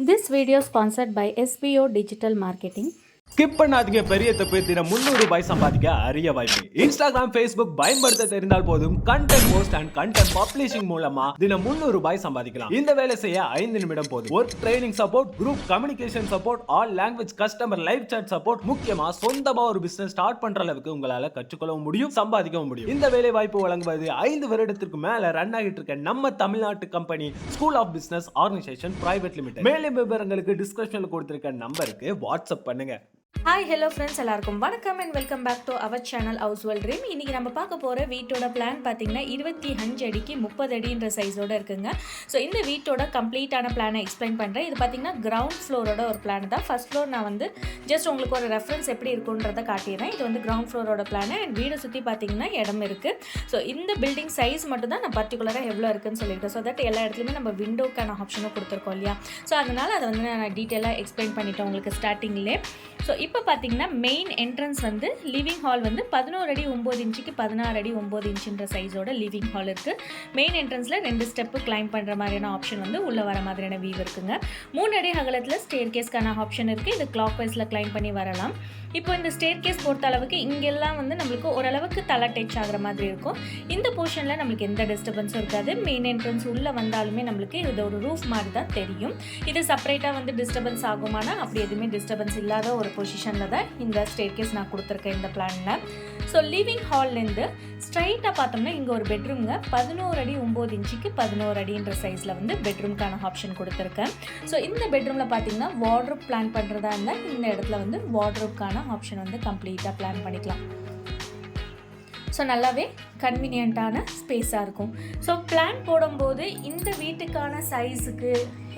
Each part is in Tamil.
This video is sponsored by SBO Digital Marketing. Skip பண்ணாதீங்க, பெரிய தப்பு. தினம் 300 ரூபாய் சம்பாதிக்க அரிய வாய்ப்பு. இன்ஸ்டாகிராம், ஃபேஸ்புக் பயன்படுத்த தெரிந்தால் போதும் content post and content publishing மூலமா தினம் 300 ரூபாய் சம்பாதிக்கலாம். இந்த வேலை செய்ய 5 நிமிடம் போதும். Work training support, group communication support, all language customer live chat support, முக்கியமா சொந்தமா ஒரு பிசினஸ் ஸ்டார்ட் பண்ற அளவுக்கு உங்களால கற்றுக்கொள்ளவும் முடியும், சம்பாதிக்கவும் முடியும். இந்த வேலை வாய்ப்பு வழங்குவது 5 வருடத்திற்கு மேல ரன் ஆகிட்டு இருக்க நம்ம தமிழ்நாட்டு company school of business organisation private limited. மேலும் விவரங்களுக்கு டிஸ்கிரிப்ஷன்ல கொடுத்திருக்க நம்பருக்கு வாட்ஸ்அப் பண்ணுங்க. ஹாய் ஹலோ ஃப்ரெண்ட்ஸ், எல்லாருக்கும் வணக்கம் and welcome back to our channel house well dream. இன்றைக்கி நம்ம பார்க்க போகிற வீட்டோட பிளான் பார்த்தீங்கன்னா 25 அடிக்கு 30 அடின்ற சைஸோடு இருக்குங்க. ஸோ இந்த வீட்டோட கம்ப்ளீட்டான பிளானை எக்ஸ்பிளைன் பண்ணுறேன். இது பார்த்தீங்கன்னா கிரவுண்ட் ஃப்ளோரோட ஒரு பிளான் தான். ஃபர்ஸ்ட் ஃப்ளோர் நான் வந்து ஜஸ்ட் உங்களுக்கு ஒரு ரெஃபரன்ஸ் எப்படி இருக்குன்றதை காட்டிடுறேன். இது வந்து கிரவுண்ட் ஃப்ளோரோட பிளான் அண்ட் வீடை சுற்றி பார்த்தீங்கன்னா இடம் இருக்குது. ஸோ இந்த பில்டிங் சைஸ் மட்டும் தான் நான் பர்டிகுலராக எவ்வளோ இருக்குன்னு சொல்லியிருக்கேன். ஸோ தட் எல்லா இடத்துலையுமே நம்ம விண்டோக்கான ஆப்ஷனும் கொடுத்துருக்கோம் இல்லையா. ஸோ அதனால் அதை வந்து நான் டீட்டெயிலாக எக்ஸ்பிளைன் பண்ணிட்டேன் உங்களுக்கு ஸ்டார்டிங்லே. ஸோ இப்போ பார்த்தீங்கன்னா மெயின் என்ட்ரன்ஸ் வந்து லிவிங் ஹால் வந்து 11 அடி 9 இன்ச்சுக்கு 16 அடி 9 இன்ச்சுன்ற சைஸோட லிவிங் ஹால் இருக்குது. மெயின் என்ட்ரன்ஸில் 2 ஸ்டெப்பு கிளைம் பண்ணுற மாதிரியான ஆப்ஷன் வந்து உள்ளே வர மாதிரியான வியூ இருக்குங்க. 3 அடி அகலத்தில் ஸ்டேர் கேஸ்க்கான ஆப்ஷன் இருக்குது. இது கிளாக் வைஸில் கிளைம் பண்ணி வரலாம். இப்போ இந்த ஸ்டேர் கேஸ் பொறுத்த அளவுக்கு இங்கெல்லாம் வந்து நம்மளுக்கு ஓரளவுக்கு தலை டச் ஆகிற மாதிரி இருக்கும். இந்த போர்ஷனில் நம்மளுக்கு எந்த டிஸ்டர்பன்ஸும் இருக்காது. மெயின் என்ட்ரன்ஸ் உள்ளே வந்தாலுமே நம்மளுக்கு இது ஒரு ரூஃப் மாதிரி தான் தெரியும். இது செப்பரேட்டாக வந்து டிஸ்டர்பன்ஸ் ஆகுமானா அப்படி எதுவுமே டிஸ்டர்பன்ஸ் இல்லாத ஒரு பொசிஷனில் தான் இந்த ஸ்டேர் கேஸ் நான் கொடுத்துருக்கேன் இந்த பிளானில். ஸோ லிவிங் ஹால்லேருந்து ஸ்ட்ரைட்டாக பார்த்தோம்னா இங்கே ஒரு பெட்ரூம்ங்க 11 அடி 9 இன்ச்சுக்கு 11 அடின்ற சைஸில் வந்து பெட்ரூம்க்கான ஆப்ஷன் கொடுத்துருக்கேன். ஸோ இந்த பெட்ரூமில் பார்த்தீங்கன்னா வார்ட்ரோப் பிளான் பண்ணுறதா இருந்தால் இந்த இடத்துல வந்து வார்ட்ரோப்க்கான ஆப்ஷன் வந்து கம்ப்ளீட்டாக பிளான் பண்ணிக்கலாம். ஸோ நல்லாவே கன்வீனியண்ட்டான ஸ்பேஸாக இருக்கும். ஸோ பிளான் போடும்போது இந்த வீட்டுக்கான சைஸுக்கு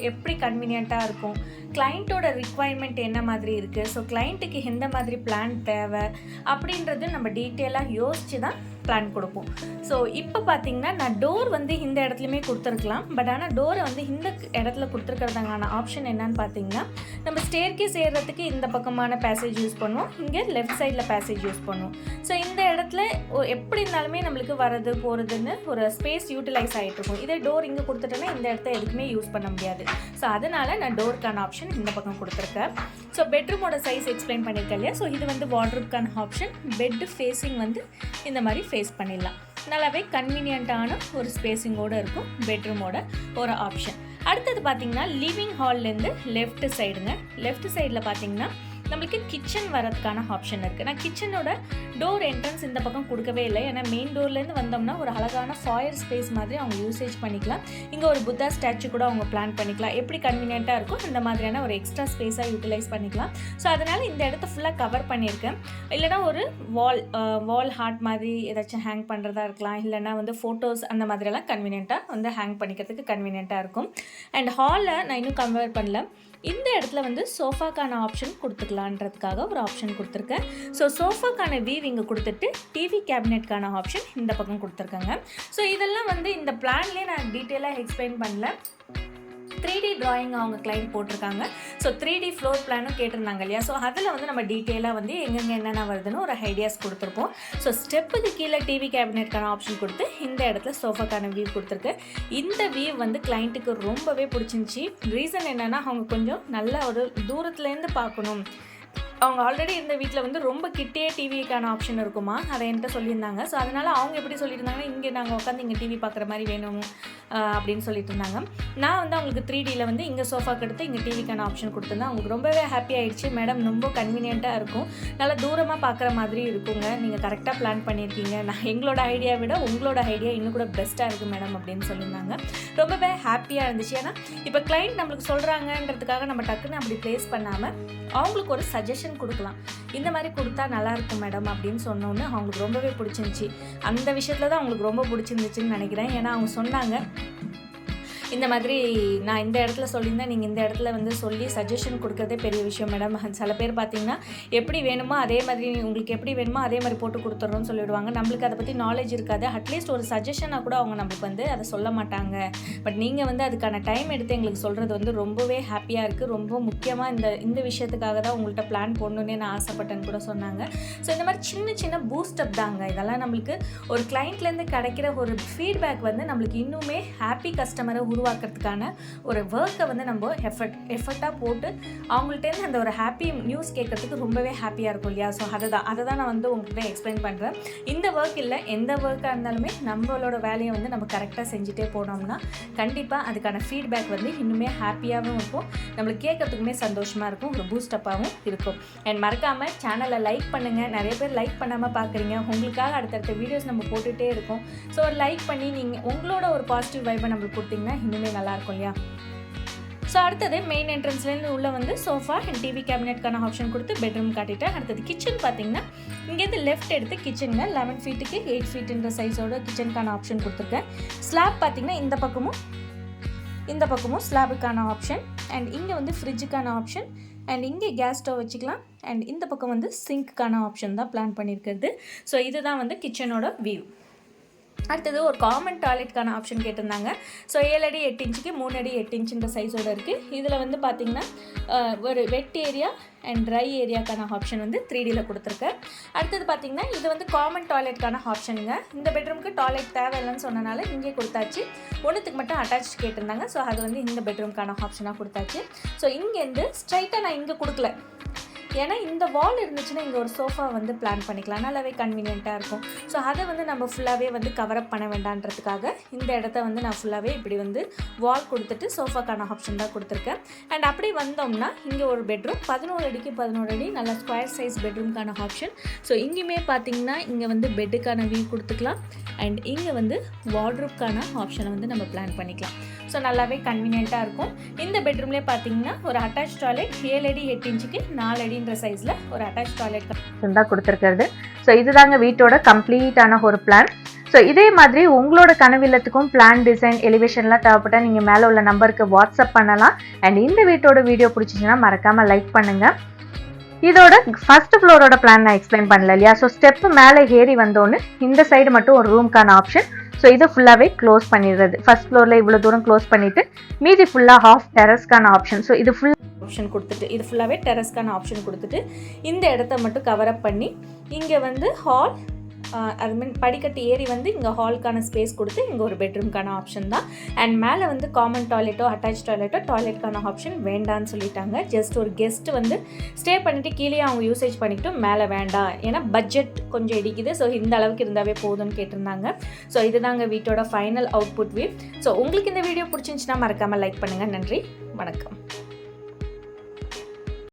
எப்படி கன்வீனியண்ட்டாக இருக்கும், கிளைண்ட்டோட ரிக்குவயர்மெண்ட் என்ன மாதிரி இருக்குது, ஸோ கிளைண்ட்டுக்கு எந்த மாதிரி பிளான் தேவை அப்படின்றது நம்ம டீட்டெயிலாக யோசித்து தான் பிளான் கொடுப்போம். ஸோ இப்போ பார்த்தீங்கன்னா நான் டோர் வந்து இந்த இடத்துலையுமே கொடுத்துருக்கலாம். பட் ஆனால் டோரை வந்து இந்த இடத்துல கொடுத்துருக்கிறதுக்கான ஆப்ஷன் என்னன்னு பார்த்தீங்கன்னா நம்ம ஸ்டேர் கேஸ் ஏறுறதுக்கு இந்த பக்கமான பேசேஜ் யூஸ் பண்ணுவோம், இங்கே லெஃப்ட் சைடில் பேசேஜ் யூஸ் பண்ணுவோம். ஸோ இந்த இடத்துல எப்படி இருந்தாலுமே நம்மளுக்கு வரது போகிறதுன்னு ஒரு ஸ்பேஸ் யூட்டிலைஸ் ஆகிட்டு இருக்கும். இதே டோர் இங்கே கொடுத்துட்டோன்னா இந்த இடத்த எதுக்குமே யூஸ் பண்ண முடியாது. ஸோ அதனால் நான் டோருக்கான ஆப்ஷன் இந்த பக்கம் கொடுத்துருக்கேன். ஸோ பெட்ரூமோட சைஸ் எக்ஸ்பிளைன் பண்ணியிருக்கேன் இல்லையா. ஸோ இது வந்து வார்ட்ரோப்க்கான ஆப்ஷன். பெட்டு ஃபேஸிங் வந்து இந்த மாதிரி ஃபேஸ் பண்ணிடலாம். நல்லாவே கன்வீனியண்ட்டான ஒரு ஸ்பேஸிங்கோடு இருக்கும் பெட்ரூமோட ஒரு ஆப்ஷன். அடுத்தது பார்த்தீங்கன்னா லிவிங் ஹால்லேருந்து லெஃப்ட் சைடுங்க. லெஃப்ட் சைடில் பார்த்தீங்கன்னா நம்மளுக்கு கிச்சன் வரதுக்கான ஆப்ஷன் இருக்குது. நான் கிச்சனோட டோர் என்ட்ரன்ஸ் இந்த பக்கம் கொடுக்கவே இல்லை. ஏன்னா மெயின் டோர்லேருந்து வந்தோம்னா ஒரு அழகான ஃபாயர் ஸ்பேஸ் மாதிரி அவங்க யூசேஜ் பண்ணிக்கலாம். இங்கே ஒரு புத்தா ஸ்டாச்சு கூட அவங்க பிளான் பண்ணிக்கலாம். எப்படி கன்வீனியண்ட்டாக இருக்கும் அந்த மாதிரியான ஒரு எக்ஸ்ட்ரா ஸ்பேஸாக யூட்டிலைஸ் பண்ணிக்கலாம். ஸோ அதனால் இந்த இடத்த ஃபுல்லாக கவர் பண்ணியிருக்கேன். இல்லைனா ஒரு வால் ஹார்ட் மாதிரி ஏதாச்சும் ஹேங் பண்ணுறதா இருக்கலாம். இல்லைனா வந்து ஃபோட்டோஸ் அந்த மாதிரியெல்லாம் கன்வீனியண்ட்டாக வந்து ஹேங் பண்ணிக்கிறதுக்கு கன்வீனியண்ட்டாக இருக்கும். அண்ட் ஹாலை நான் இன்னும் கன்வெர்ட் பண்ணல. இந்த இடத்துல வந்து சோஃபாக்கான ஆப்ஷன் கொடுத்துக்கலான்றதுக்காக ஒரு ஆப்ஷன் கொடுத்துருக்கேன். ஸோ சோஃபாக்கான வியூ இங்கே கொடுத்துட்டு டிவி கேபினெட்கான ஆப்ஷன் இந்த பக்கம் கொடுத்துருக்காங்க. ஸோ இதெல்லாம் வந்து இந்த பிளான்லேயே நான் டீட்டெயிலாக எக்ஸ்பிளைன் பண்ணல. 3D டிராயிங் அவங்க கிளைண்ட் போட்டிருக்காங்க. ஸோ 3D ஃப்ளோர் பிளானும் கேட்டிருந்தாங்க இல்லையா. ஸோ அதில் வந்து நம்ம டீட்டெயிலாக வந்து எங்கெங்கே என்னென்ன வருதுன்னு ஒரு ஐடியாஸ் கொடுத்துருப்போம். ஸோ ஸ்டெப்புக்கு கீழே டிவி கேபினெட்கான ஆப்ஷன் கொடுத்து இந்த இடத்துல சோஃபாக்கான வியூ கொடுத்துருக்கு. இந்த வியூ வந்து கிளைண்ட்டுக்கு ரொம்பவே பிடிச்சிருந்துச்சி. ரீசன் என்னென்னா அவங்க கொஞ்சம் நல்ல ஒரு தூரத்துலேருந்து பார்க்கணும். அவங்க ஆல்ரெடி இருந்த வீட்டில் வந்து ரொம்ப கிட்டே டிவிக்கான ஆப்ஷன் இருக்குமா, அதை என்கிட்ட சொல்லியிருந்தாங்க. ஸோ அதனால் அவங்க எப்படி சொல்லியிருந்தாங்கன்னா இங்கே நாங்கள் உட்காந்து இங்கே டிவி பார்க்குற மாதிரி வேணும் அப்படின்னு சொல்லிட்டு இருந்தாங்க. நான் வந்து அவங்களுக்கு 3Dயில் வந்து இங்கே சோஃபாக்கு எடுத்து இங்கே டிவிக்கான ஆப்ஷன் கொடுத்துருந்தேன். அவங்களுக்கு ரொம்பவே ஹாப்பி ஆகிடுச்சு. மேடம் ரொம்ப கன்வீனியண்ட்டாக இருக்கும், நல்லா தூரமாக பார்க்குற மாதிரி இருக்குங்க, நீங்கள் கரெக்டாக பிளான் பண்ணியிருக்கீங்க, நான் எங்களோட ஐடியா விட உங்களோட ஐடியா இன்னும் கூட பெஸ்ட்டாக இருக்குது மேடம் அப்படின்னு சொல்லியிருந்தாங்க. ரொம்பவே ஹாப்பியாக இருந்துச்சு. ஏன்னா இப்போ கிளைண்ட் நம்மளுக்கு சொல்கிறாங்கன்றதுக்காக நம்ம டக்குன்னு அப்படி ப்ளேஸ் பண்ணாமல் அவங்களுக்கு ஒரு சஜஷன் கொடுக்கலாம். இந்த மாதிரி கொடுத்தா நல்லாயிருக்கும் மேடம் அப்படின்னு சொன்னோன்னு அவங்களுக்கு ரொம்பவே பிடிச்சிருந்துச்சி. அந்த விஷயத்தில் தான் அவங்களுக்கு ரொம்ப பிடிச்சிருந்துச்சின்னு நினைக்கிறேன். ஏன்னா அவங்க சொன்னாங்க இந்த மாதிரி நான் இந்த இடத்துல சொல்லியிருந்தேன், நீங்கள் இந்த இடத்துல வந்து சொல்லி சஜஷன் கொடுக்குறதே பெரிய விஷயம் மேடம். சில பேர் பார்த்தீங்கன்னா எப்படி வேணுமோ அதே மாதிரி உங்களுக்கு எப்படி வேணுமோ அதே மாதிரி போட்டு கொடுத்துட்றோன்னு சொல்லிவிடுவாங்க. நம்மளுக்கு அதை பற்றி நாலேஜ் இருக்காது. அட்லீஸ்ட் ஒரு சஜஷனாக கூட அவங்க நம்மளுக்கு வந்து அதை சொல்ல மாட்டாங்க. பட் நீங்கள் வந்து அதுக்கான டைம் எடுத்து எங்களுக்கு சொல்கிறது வந்து ரொம்பவே ஹாப்பியாக இருக்குது. ரொம்ப முக்கியமாக இந்த விஷயத்துக்காக தான் உங்கள்கிட்ட பிளான் போடணுன்னே நான் ஆசைப்பட்டேன்னு கூட சொன்னாங்க. ஸோ இந்த மாதிரி சின்ன சின்ன பூஸ்டப் தாங்க இதெல்லாம். நம்மளுக்கு ஒரு கிளைண்ட்லேருந்து கிடைக்கிற ஒரு ஃபீட்பேக் வந்து நம்மளுக்கு இன்னுமே ஹாப்பி கஸ்டமரை உருவாக்குறதுக்கான ஒரு ஒர்க்கை வந்து நம்ம எஃபர்ட்டாக போட்டு அவங்கள்ட்டேருந்து அந்த ஒரு ஹாப்பி நியூஸ் கேட்கறதுக்கு ரொம்பவே ஹாப்பியாக இருக்கும் இல்லையா? ஸோ அதை தான் நான் வந்து உங்கள்கிட்ட எக்ஸ்பிளைன் பண்ணுறேன். இந்த ஒர்க் இல்லை, எந்த ஒர்க்காக இருந்தாலுமே நம்மளோட வேலையை வந்து நம்ம கரெக்டாக செஞ்சுட்டே போனோம்னா கண்டிப்பாக அதுக்கான ஃபீட்பேக் வந்து இன்னுமே ஹாப்பியாகவும் இருக்கும், நம்மளுக்கு கேட்கறதுக்குமே சந்தோஷமாக இருக்கும், ஒரு பூஸ்டப்பாகவும் இருக்கும். அண்ட் மறக்காமல் சேனலை லைக் பண்ணுங்கள். நிறைய பேர் லைக் பண்ணாமல் பார்க்குறீங்க. உங்களுக்காக அடுத்தடுத்த வீடியோஸ் நம்ம போட்டுகிட்டே இருக்கோம். ஸோ ஒரு லைக் பண்ணி நீங்கள் உங்களோட ஒரு பாசிட்டிவ் வைப்பை நம்மளுக்கு கொடுத்தீங்கன்னா இன்னுமே நல்லாயிருக்கும் இல்லையா? ஸோ அடுத்தது மெயின் என்ட்ரன்ஸ்லேருந்து உள்ளே வந்து சோஃபா அண்ட் டிவி கேபினெட்கான ஆப்ஷன் கொடுத்து பெட்ரூம் காட்டிட்டேன். அடுத்தது கிச்சன் பார்த்தீங்கன்னா இங்கேருந்து லெஃப்ட் எடுத்து கிச்சனில் 11 ஃபீட்டுக்கு 8 ஃபீட்டுன்ற சைஸோட கிச்சனுக்கான ஆப்ஷன் கொடுத்துருக்கேன். ஸ்லாப் பார்த்தீங்கன்னா இந்த பக்கமும் ஸ்லாபுக்கான ஆப்ஷன், அண்ட் இங்கே வந்து ஃப்ரிட்ஜுக்கான ஆப்ஷன், அண்ட் இங்கே கேஸ் ஸ்டவ் வச்சுக்கலாம், அண்ட் இந்த பக்கம் வந்து சிங்க்குக்கான ஆப்ஷன் தான் பிளான் பண்ணியிருக்கிறது. ஸோ இதுதான் வந்து கிச்சனோட வியூ. அடுத்தது ஒரு காமன் டாய்லெட்கான ஆப்ஷன் கேட்டிருந்தாங்க. ஸோ 7 அடி 8 இன்ச்சுக்கு 3 அடி 8 இன்ச்சுன்ற சைஸோடு இருக்குது. இதில் வந்து பார்த்திங்கன்னா ஒரு வெட் ஏரியா அண்ட் ட்ரை ஏரியாக்கான ஆப்ஷன் வந்து 3Dயில் கொடுத்துருக்கேன். அடுத்தது பார்த்திங்கன்னா இது வந்து காமன் டாய்லெட்கான ஆப்ஷனுங்க. இந்த பெட்ரூமுக்கு டாய்லெட் தேவையில்லைன்னு சொன்னனால இங்கே கொடுத்தாச்சு. ஒன்றுத்துக்கு மட்டும் அட்டாச் கேட்டிருந்தாங்க. ஸோ அது வந்து இந்த பெட்ரூம்க்கான ஆப்ஷனாக கொடுத்தாச்சு. ஸோ இங்கேருந்து ஸ்ட்ரைட்டாக நான் இங்கே கொடுக்கல, ஏன்னா இந்த வால் இருந்துச்சுன்னா இங்கே ஒரு சோஃபா வந்து பிளான் பண்ணிக்கலாம், நல்லாவே கன்வீனியண்ட்டாக இருக்கும். ஸோ அதை வந்து நம்ம ஃபுல்லாகவே வந்து கவரப் பண்ண வேண்டான்றதுக்காக இந்த இடத்த வந்து நான் ஃபுல்லாகவே இப்படி வந்து வால் கொடுத்துட்டு சோஃபாக்கான ஆப்ஷன் தான் கொடுத்துருக்கேன். அண்ட் அப்படி வந்தோம்னா இங்கே ஒரு பெட்ரூம் 11 அடிக்கு 11 அடி நல்ல ஸ்கொயர் சைஸ் பெட்ரூம்க்கான ஆப்ஷன். ஸோ இங்கேயுமே பார்த்திங்கன்னா இங்கே வந்து பெட்டுக்கான வியூ கொடுத்துக்கலாம், அண்ட் இங்கே வந்து வார்ட்ரூப்க்கான ஆப்ஷனை வந்து நம்ம பிளான் பண்ணிக்கலாம். ஸோ நல்லாவே கன்வீனியண்ட்டாக இருக்கும். இந்த பெட்ரூம்லேயே பார்த்தீங்கன்னா ஒரு அட்டாச் டாய்லெட் 7 அடி 8 இன்ச்சுக்கு 4 அடின்ற சைஸில் ஒரு அட்டாச் டாய்லெட் தான் கொடுத்துருக்கிறது. ஸோ இதுதாங்க வீட்டோட கம்ப்ளீட்டான ஒரு பிளான். ஸோ இதே மாதிரி உங்களோட கனவில்லத்துக்கும் பிளான் டிசைன் எலிவேஷன்லாம் தேவைப்பட்டால் நீங்கள் மேலே உள்ள நம்பருக்கு வாட்ஸ்அப் பண்ணலாம். அண்ட் இந்த வீட்டோட வீடியோ பிடிச்சிச்சின்னா மறக்காமல் லைக் பண்ணுங்கள். இதோட ஃபர்ஸ்ட் ஃப்ளோரோட பிளான் நான் எக்ஸ்பிளைன் பண்ணல இல்லையா? ஸோ ஸ்டெப்பு மேலே ஏறி வந்தோன்னு இந்த சைடு மட்டும் ஒரு ரூம்க்கான ஆப்ஷன். ஸோ இதை ஃபுல்லாகவே க்ளோஸ் பண்ணிடுறது. ஃபர்ஸ்ட் ஃப்ளோரில் இவ்வளோ தூரம் க்ளோஸ் பண்ணிவிட்டு மீதி ஃபுல்லாக ஹாஃப் டெரஸ்க்கான ஆப்ஷன். ஸோ இது ஃபுல் ஆப்ஷன் கொடுத்துட்டு இது ஃபுல்லாகவே டெரஸ்க்கான ஆப்ஷன் கொடுத்துட்டு இந்த இடத்த மட்டும் கவரப் பண்ணி இங்கே வந்து ஹால் அது மீன் படிக்கட்டு ஏறி வந்து இங்கே ஹாலுக்கான ஸ்பேஸ் கொடுத்து இங்கே ஒரு பெட்ரூம்க்கான ஆப்ஷன் தான். அண்ட் மேலே வந்து காமன் டாய்லெட்டோ அட்டாச் டாய்லெட்டோ டாய்லெட்கான ஆப்ஷன் வேண்டான்னு சொல்லிட்டாங்க. ஜஸ்ட் ஒரு கெஸ்ட் வந்து ஸ்டே பண்ணிவிட்டு கீழே அவங்க யூசேஜ் பண்ணிக்கிட்டு மேலே வேண்டாம், ஏன்னா பட்ஜெட் கொஞ்சம் இடிக்குது, ஸோ இந்த அளவுக்கு இருந்தாவே போதும்னு கேட்டிருந்தாங்க. ஸோ இதுதாங்க வீட்டோட ஃபைனல் அவுட்புட் வியூ. ஸோ உங்களுக்கு இந்த வீடியோ பிடிச்சிருந்துச்சுன்னா மறக்காமல் லைக் பண்ணுங்கள். நன்றி, வணக்கம்.